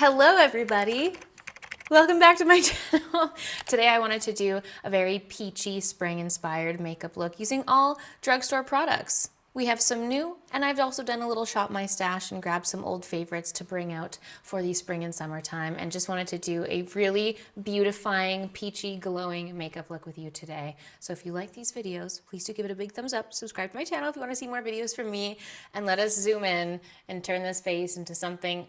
Hello everybody! Welcome back to my channel. Today I wanted to do a very peachy spring inspired makeup look using all drugstore products. We have some new, and I've also done a little shop my stash and grabbed some old favorites to bring out for the spring and summertime, and just wanted to do a really beautifying, peachy, glowing makeup look with you today. So if you like these videos, please do give it a big thumbs up, subscribe to my channel if you want to see more videos from me, and let us zoom in and turn this face into something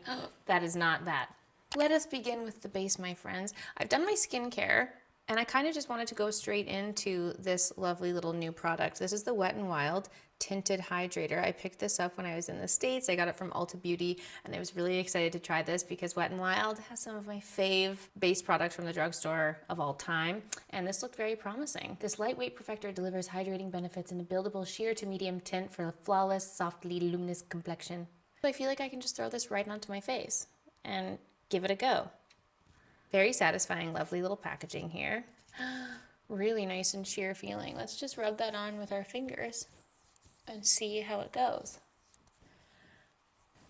that is not that. Let us begin with the base, my friends. I've done my skincare, and I kind of just wanted to go straight into this lovely little new product. This is the Wet n Wild Tinted Hydrator. I picked this up when I was in the States. I got it from Ulta Beauty, and I was really excited to try this because Wet n Wild has some of my fave base products from the drugstore of all time, and this looked very promising. This lightweight perfector delivers hydrating benefits in a buildable sheer to medium tint for a flawless, softly luminous complexion. So I feel like I can just throw this right onto my face and give it a go. Very satisfying, lovely little packaging here. Really nice and sheer feeling. Let's just rub that on with our fingers and see how it goes.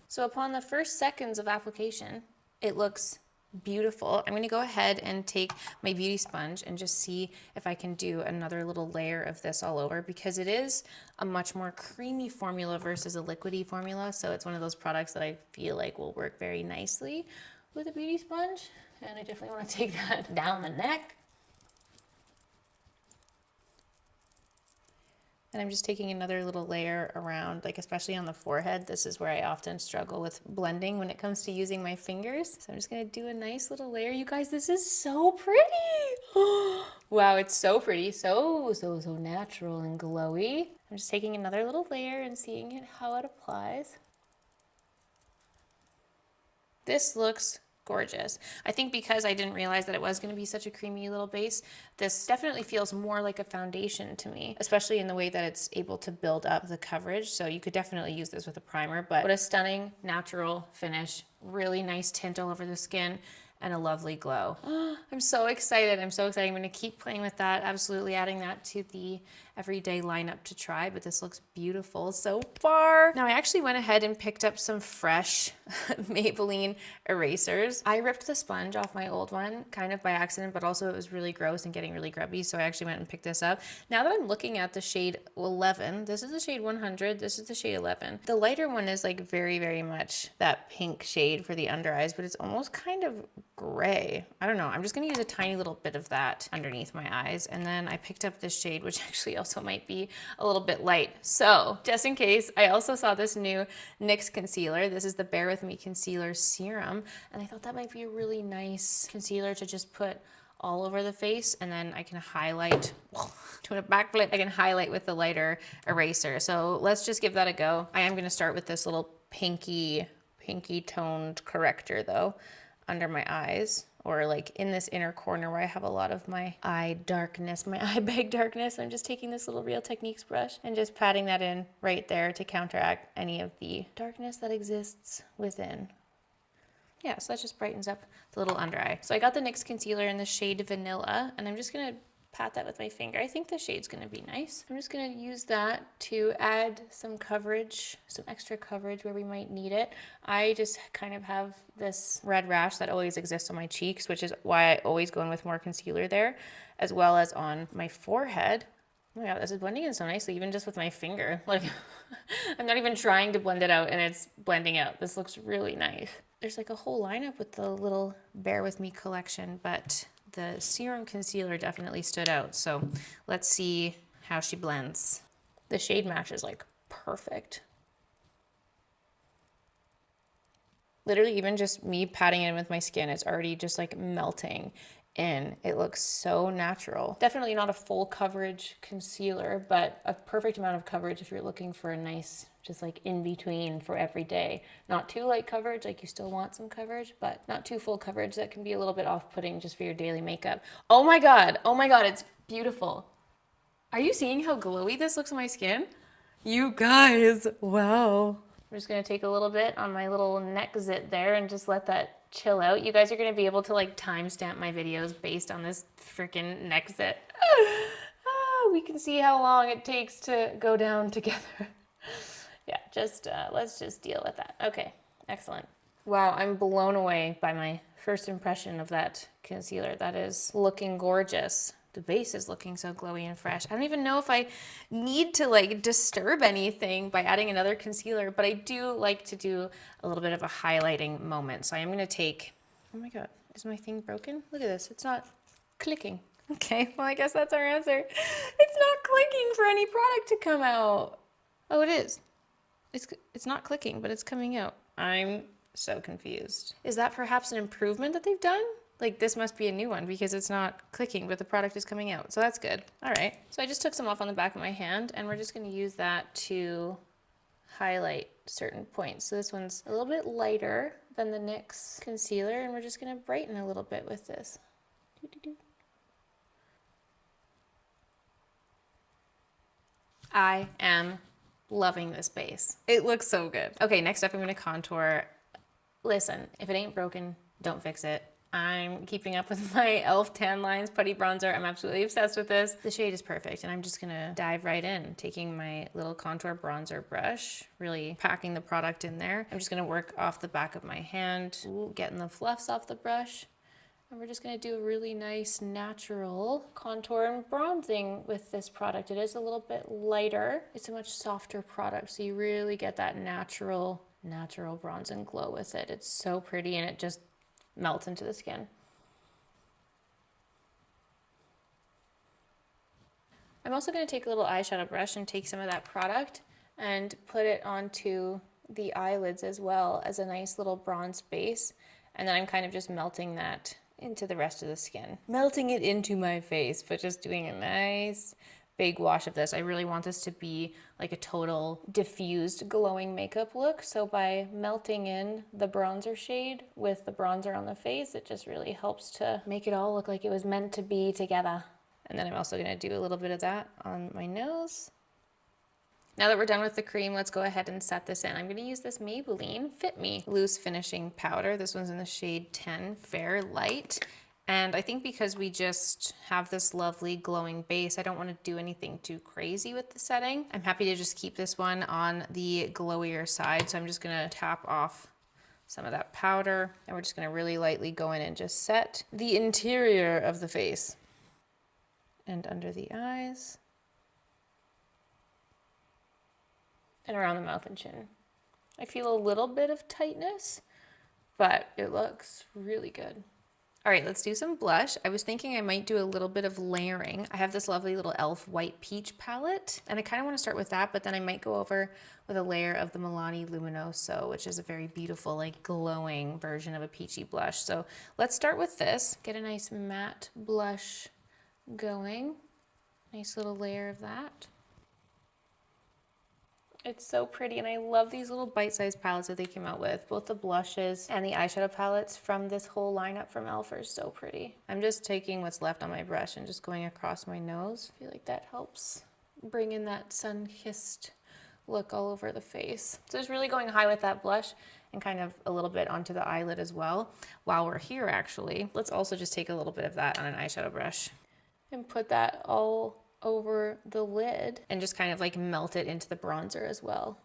So upon the first seconds of application, it looks beautiful. I'm going to go ahead and take my beauty sponge and just see if I can do another little layer of this all over, because it is a much more creamy formula versus a liquidy formula. So it's one of those products that I feel like will work very nicely with a beauty sponge, and I definitely want to take that down the neck. And I'm just taking another little layer around, like especially on the forehead. This is where I often struggle with blending when it comes to using my fingers. So I'm just gonna do a nice little layer. You guys, this is so pretty. Wow, it's so pretty, so natural and glowy. I'm just taking another little layer and seeing how it applies. This looks gorgeous. I think because I didn't realize that it was going to be such a creamy little base, this definitely feels more like a foundation to me, especially in the way that it's able to build up the coverage. So you could definitely use this with a primer, but what a stunning natural finish. Really nice tint all over the skin and a lovely glow. I'm so excited. I'm so excited. I'm going to keep playing with that, absolutely adding that to the everyday lineup to try, but this looks beautiful so far. Now I actually went ahead and picked up some fresh Maybelline erasers. I ripped the sponge off my old one kind of by accident, but also it was really gross and getting really grubby, so I actually went and picked this up. Now that I'm looking at the shade 11, this is the shade 100, this is the shade 11. The lighter one is like very much that pink shade for the under eyes, but it's almost kind of gray. I don't know. I'm just going to use a tiny little bit of that underneath my eyes. And then I picked up this shade, which actually also might be a little bit light. So just in case, I also saw this new NYX concealer. This is the Bear With Me Concealer Serum. And I thought that might be a really nice concealer to just put all over the face. And then I can highlight, doing a backflip, I can highlight with the lighter eraser. So let's just give that a go. I am going to start with this little pinky toned corrector though, under my eyes, or like in this inner corner where I have a lot of my eye darkness, my eye bag darkness. I'm just taking this little Real Techniques brush and just patting that in right there to counteract any of the darkness that exists within. Yeah, so that just brightens up the little under eye. So I got the NYX concealer in the shade Vanilla, and I'm just gonna pat that with my finger. I think the shade's gonna be nice. I'm just gonna use that to add some coverage, some extra coverage where we might need it. I just kind of have this red rash that always exists on my cheeks, which is why I always go in with more concealer there, as well as on my forehead. Oh my God, this is blending in so nicely, even just with my finger. Like, I'm not even trying to blend it out and it's blending out. This looks really nice. There's like a whole lineup with the little Bear With Me collection, but the serum concealer definitely stood out. So let's see how she blends. The shade match is like perfect. Literally even just me patting it with my skin, it's already just like melting in. It looks so natural. Definitely not a full coverage concealer, but a perfect amount of coverage if you're looking for a nice, just like in between for every day. Not too light coverage, like you still want some coverage, but not too full coverage that can be a little bit off-putting just for your daily makeup. Oh my God, it's beautiful. Are you seeing how glowy this looks on my skin? You guys, wow. I'm just gonna take a little bit on my little neck zit there and just let that chill out. You guys are gonna be able to like timestamp my videos based on this freaking neck zit. We can see how long it takes to go down together. Yeah, just let's just deal with that. Okay, excellent. Wow, I'm blown away by my first impression of that concealer. That is looking gorgeous. The base is looking so glowy and fresh. I don't even know if I need to like disturb anything by adding another concealer, but I do like to do a little bit of a highlighting moment. So I am going to take, oh my God, is my thing broken? Look at this. It's not clicking. Okay, well, I guess that's our answer. It's not clicking for any product to come out. Oh, it is. It's not clicking, but it's coming out. I'm so confused. Is that perhaps an improvement that they've done? Like this must be a new one because it's not clicking, but the product is coming out. So that's good. All right. So I just took some off on the back of my hand and we're just going to use that to highlight certain points. So this one's a little bit lighter than the NYX concealer and we're just going to brighten a little bit with this. I am loving this base. It looks so good. Okay, next up I'm gonna contour. Listen, if it ain't broken, don't fix it. I'm keeping up with my e.l.f. Tan Lines Putty Bronzer. I'm absolutely obsessed with this. The shade is perfect and I'm just gonna dive right in, taking my little contour bronzer brush, really packing the product in there. I'm just gonna work off the back of my hand, getting the fluffs off the brush. And we're just going to do a really nice natural contour and bronzing with this product. It is a little bit lighter. It's a much softer product, so you really get that natural bronze and glow with it. It's so pretty and it just melts into the skin. I'm also going to take a little eyeshadow brush and take some of that product and put it onto the eyelids as well as a nice little bronze base. And then I'm kind of just melting that into the rest of the skin. Melting it into my face, but just doing a nice big wash of this. I really want this to be like a total diffused glowing makeup look. So by melting in the bronzer shade with the bronzer on the face, it just really helps to make it all look like it was meant to be together. And then I'm also gonna do a little bit of that on my nose. Now that we're done with the cream, let's go ahead and set this in. I'm gonna use this Maybelline Fit Me Loose Finishing Powder. This one's in the shade 10, Fair Light. And I think because we just have this lovely glowing base, I don't wanna do anything too crazy with the setting. I'm happy to just keep this one on the glowier side. So I'm just gonna tap off some of that powder and we're just gonna really lightly go in and just set the interior of the face and under the eyes. And around the mouth and chin. I feel a little bit of tightness, but it looks really good. All right, let's do some blush. I was thinking I might do a little bit of layering. I have this lovely little e.l.f. White Peach palette, and I kind of want to start with that, but then I might go over with a layer of the Milani Luminoso, which is a very beautiful, like glowing version of a peachy blush. So let's start with this. Get a nice matte blush going. Nice little layer of that. It's so pretty, and I love these little bite-sized palettes that they came out with. Both the blushes and the eyeshadow palettes from this whole lineup from e.l.f. are so pretty. I'm just taking what's left on my brush and just going across my nose. I feel like that helps bring in that sun-kissed look all over the face. So just really going high with that blush and kind of a little bit onto the eyelid as well. While we're here, actually, let's also just take a little bit of that on an eyeshadow brush and put that all over the lid and just kind of like melt it into the bronzer as well.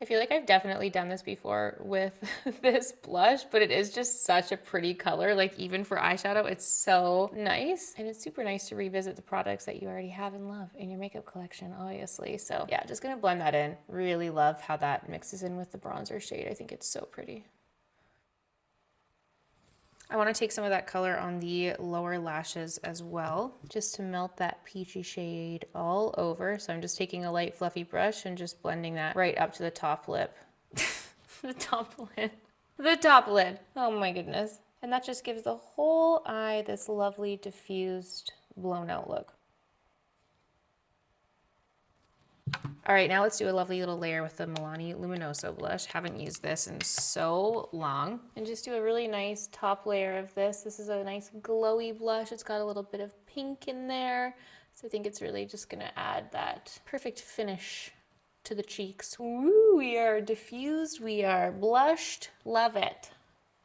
I feel like I've definitely done this before with this blush, but it is just such a pretty color. Like even for eyeshadow, it's so nice. And it's super nice to revisit the products that you already have and love in your makeup collection, obviously. So yeah, just gonna blend that in. Really love how that mixes in with the bronzer shade. I think it's so pretty. I want to take some of that color on the lower lashes as well, just to melt that peachy shade all over. So I'm just taking a light fluffy brush and just blending that right up to the top lip. The top lid. The top lid. Oh my goodness. And that just gives the whole eye this lovely diffused blown out look. All right, now let's do a lovely little layer with the Milani Luminoso blush. Haven't used this in so long. And just do a really nice top layer of this. This is a nice glowy blush. It's got a little bit of pink in there. So I think it's really just gonna add that perfect finish to the cheeks. Woo, we are diffused, we are blushed. Love it.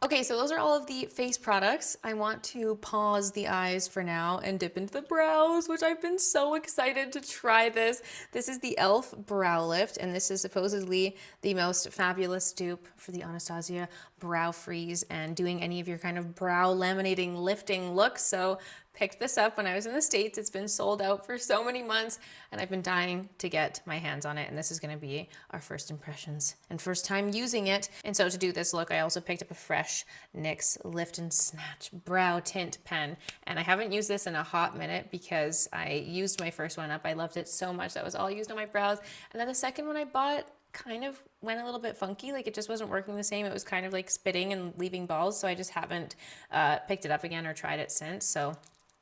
Okay, so those are all of the face products. I want to pause the eyes for now and dip into the brows, which I've been so excited to try this. This is the e.l.f. Brow Lift, and this is supposedly the most fabulous dupe for the Anastasia Brow Freeze and doing any of your kind of brow laminating, lifting looks. So picked this up when I was in the States. It's been sold out for so many months and I've been dying to get my hands on it. And this is gonna be our first impressions and first time using it. And so to do this look, I also picked up a fresh NYX Lift and Snatch Brow Tint pen. And I haven't used this in a hot minute because I used my first one up. I loved it so much. That was all I used on my brows. And then the second one I bought kind of went a little bit funky. Like it just wasn't working the same. It was kind of like spitting and leaving balls. So I just haven't picked it up again or tried it since. So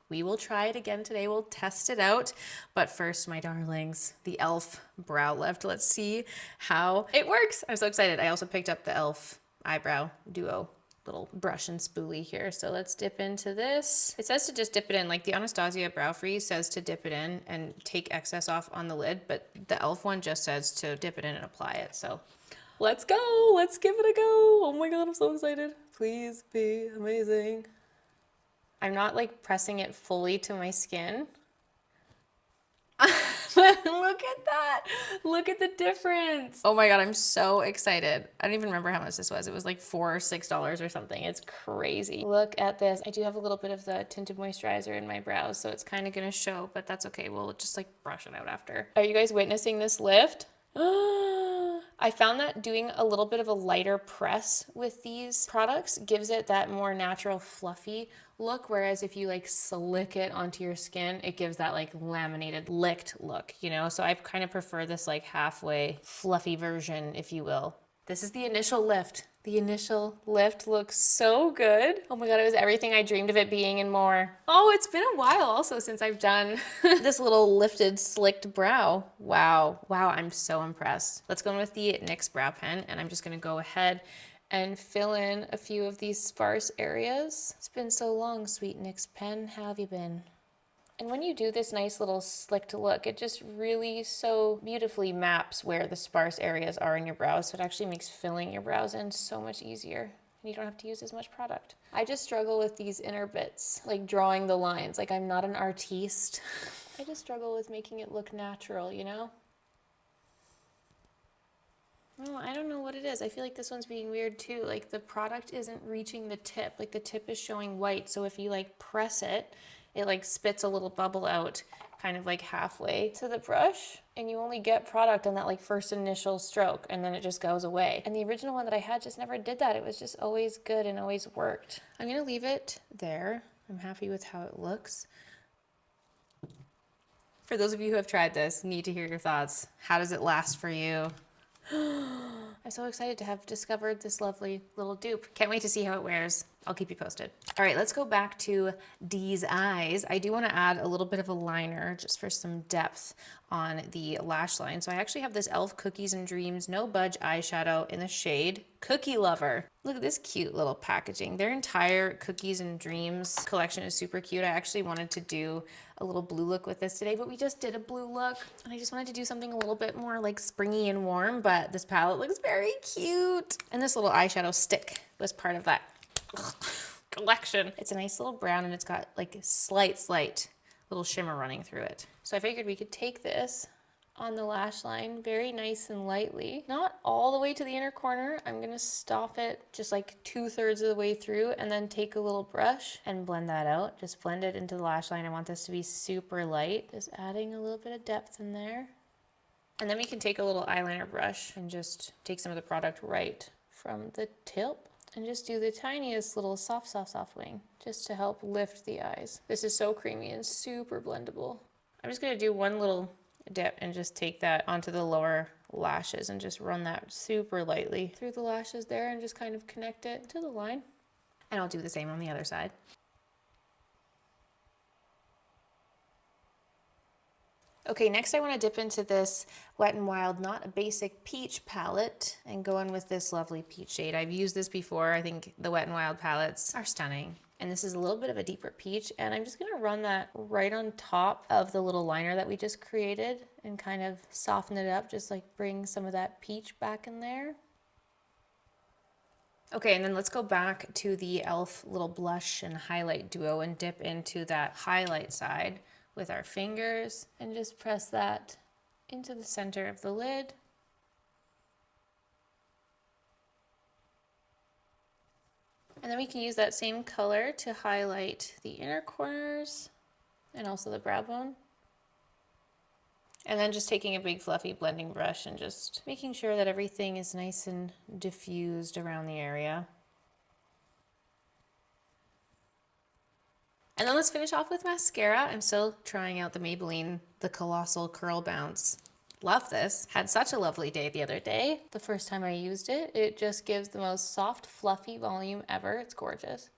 we will try it again today. We'll test it out. But first, my darlings, the e.l.f. Brow Lift. Let's see how it works. I'm so excited. I also picked up the e.l.f. Eyebrow Duo little brush and spoolie here. So let's dip into this. It says to just dip it in. Like the Anastasia Brow Freeze says to dip it in and take excess off on the lid. But the e.l.f. one just says to dip it in and apply it. So let's go. Let's give it a go. Oh my God, I'm so excited. Please be amazing. I'm not like pressing it fully to my skin. Look at that. Look at the difference. Oh my God, I'm so excited. I don't even remember how much this was. It was like $4 or $6 or something. It's crazy. Look at this. I do have a little bit of the tinted moisturizer in my brows, so it's kind of gonna show, but that's okay. We'll just like brush it out after. Are you guys witnessing this lift? I found that doing a little bit of a lighter press with these products gives it that more natural fluffy look, whereas if you like slick it onto your skin, it gives that like laminated licked look, you know? So I kind of prefer this like halfway fluffy version, if you will. This is the initial lift. The initial lift looks so good. Oh my God, it was everything I dreamed of it being and more. Oh, it's been a while also since I've done this little lifted, slicked brow. Wow, wow, I'm so impressed. Let's go in with the NYX brow pen, and I'm just gonna go ahead and fill in a few of these sparse areas. It's been so long, sweet NYX pen. How have you been? And when you do this nice little slicked look, it just really so beautifully maps where the sparse areas are in your brows. So it actually makes filling your brows in so much easier. And you don't have to use as much product. I just struggle with these inner bits, like drawing the lines. Like I'm not an artiste. I just struggle with making it look natural, you know? Oh, I don't know what it is. I feel like this one's being weird too. Like the product isn't reaching the tip. Like the tip is showing white. So if you like press it, it like spits a little bubble out kind of like halfway to the brush, and you only get product on that like first initial stroke, and then it just goes away. And the original one that I had just never did that. It was just always good and always worked. I'm gonna leave it there. I'm happy with how it looks. For those of you who have tried this, need to hear your thoughts. How does it last for you? I'm so excited to have discovered this lovely little dupe. Can't wait to see how it wears. I'll keep you posted. All right, let's go back to Dee's eyes. I do want to add a little bit of a liner just for some depth on the lash line. So I actually have this e.l.f. Cookies and Dreams No Budge eyeshadow in the shade Cookie Lover. Look at this cute little packaging. Their entire Cookies and Dreams collection is super cute. I actually wanted to do a little blue look with this today, but we just did a blue look. And I just wanted to do something a little bit more like springy and warm, but this palette looks very cute. And this little eyeshadow stick was part of that collection. It's a nice little brown, and it's got like slight little shimmer running through it. So I figured we could take this on the lash line very nice and lightly, not all the way to the inner corner. I'm gonna stop it just like 2/3 of the way through, and then take a little brush and blend that out. Just blend it into the lash line. I want this to be super light, just adding a little bit of depth in there. And then we can take a little eyeliner brush and just take some of the product right from the tip and just do the tiniest little soft wing just to help lift the eyes. This is so creamy and super blendable. I'm just gonna do one little dip and just take that onto the lower lashes and just run that super lightly through the lashes there and just kind of connect it to the line. And I'll do the same on the other side. Okay, next I want to dip into this Wet n Wild Not a Basic Peach palette and go in with this lovely peach shade. I've used this before. I think the Wet n Wild palettes are stunning. And this is a little bit of a deeper peach, and I'm just going to run that right on top of the little liner that we just created and kind of soften it up, just like bring some of that peach back in there. Okay, and then let's go back to the e.l.f. little blush and highlight duo and dip into that highlight side with our fingers and just press that into the center of the lid. And then we can use that same color to highlight the inner corners and also the brow bone. And then just taking a big fluffy blending brush and just making sure that everything is nice and diffused around the area. And then let's finish off with mascara. I'm still trying out the Maybelline, the Colossal Curl Bounce. Love this. Had such a lovely day the other day. The first time I used it, it just gives the most soft, fluffy volume ever. It's gorgeous.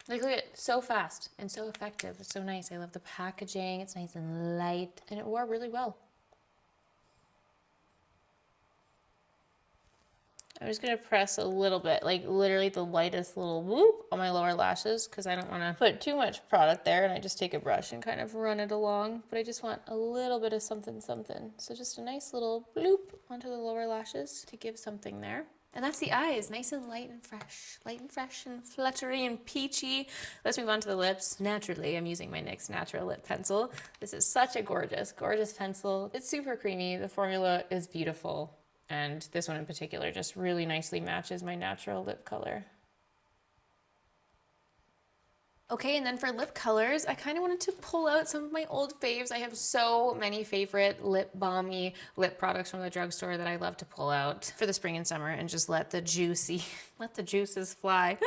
Like, look at it, so fast and so effective. It's so nice. I love the packaging. It's nice and light, and it wore really well. I'm just gonna press a little bit, like literally the lightest little whoop on my lower lashes, because I don't want to put too much product there, and I just take a brush and kind of run it along, but I just want a little bit of something something. So just a nice little bloop onto the lower lashes to give something there. And that's the eyes, nice and light and fresh and fluttery and peachy. Let's move on to the lips. Naturally, I'm using my NYX Natural Lip Pencil. This is such a gorgeous, gorgeous pencil. It's super creamy. The formula is beautiful. And this one in particular just really nicely matches my natural lip color. Okay, and then for lip colors, I kind of wanted to pull out some of my old faves. I have so many favorite lip balmy lip products from the drugstore that I love to pull out for the spring and summer and just let the juices fly.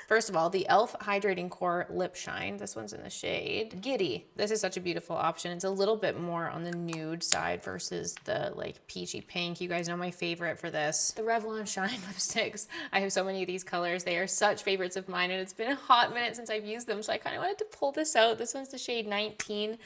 First of all, the e.l.f. Hydrating Core Lip Shine. This one's in the shade Giddy. This is such a beautiful option. It's a little bit more on the nude side versus the like peachy pink. You guys know my favorite for this. The Revlon Shine lipsticks. I have so many of these colors. They are such favorites of mine, and it's been a hot minute since I've used them, so I kind of wanted to pull this out. This one's the shade 19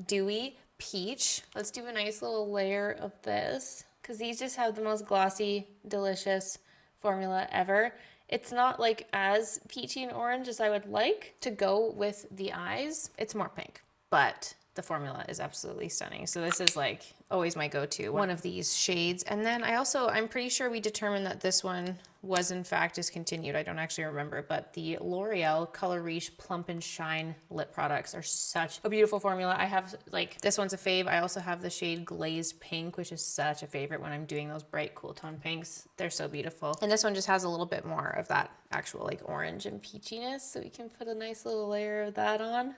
Dewy Peach. Let's do a nice little layer of this, because these just have the most glossy, delicious formula ever. It's not like as peachy and orange as I would like to go with the eyes. It's more pink, but the formula is absolutely stunning. So this is like always my go-to, one of these shades. And then I'm pretty sure we determined that this one was in fact discontinued. I don't actually remember, but the L'Oreal Color Riche Plump and Shine lip products are such a beautiful formula. I have like, this one's a fave. I also have the shade Glazed Pink, which is such a favorite when I'm doing those bright cool tone pinks. They're so beautiful. And this one just has a little bit more of that actual like orange and peachiness. So we can put a nice little layer of that on.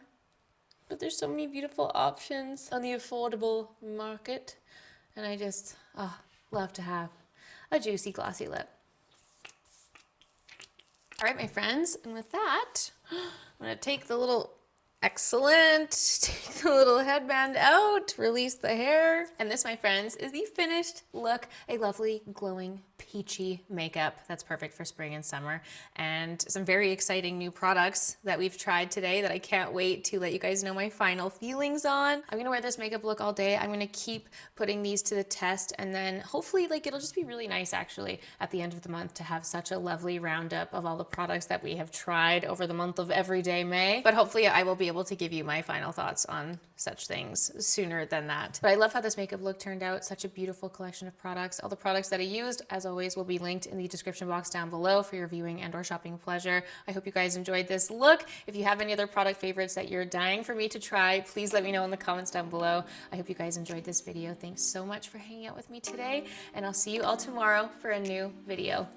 But there's so many beautiful options on the affordable market. And I just love to have a juicy, glossy lip. All right, my friends, and with that, I'm gonna take the little, take the little headband out, release the hair. And this, my friends, is the finished look, a lovely, glowing, peachy makeup that's perfect for spring and summer, and some very exciting new products that we've tried today that I can't wait to let you guys know my final feelings on. I'm gonna wear this makeup look all day. I'm gonna keep putting these to the test, and then hopefully like it'll just be really nice actually at the end of the month to have such a lovely roundup of all the products that we have tried over the month of everyday May. But hopefully I will be able to give you my final thoughts on such things sooner than that. But I love how this makeup look turned out. Such a beautiful collection of products. All the products that I used, as always, will be linked in the description box down below for your viewing and or shopping pleasure. I hope you guys enjoyed this look. If you have any other product favorites that you're dying for me to try, please let me know in the comments down below. I hope you guys enjoyed this video. Thanks so much for hanging out with me today, and I'll see you all tomorrow for a new video.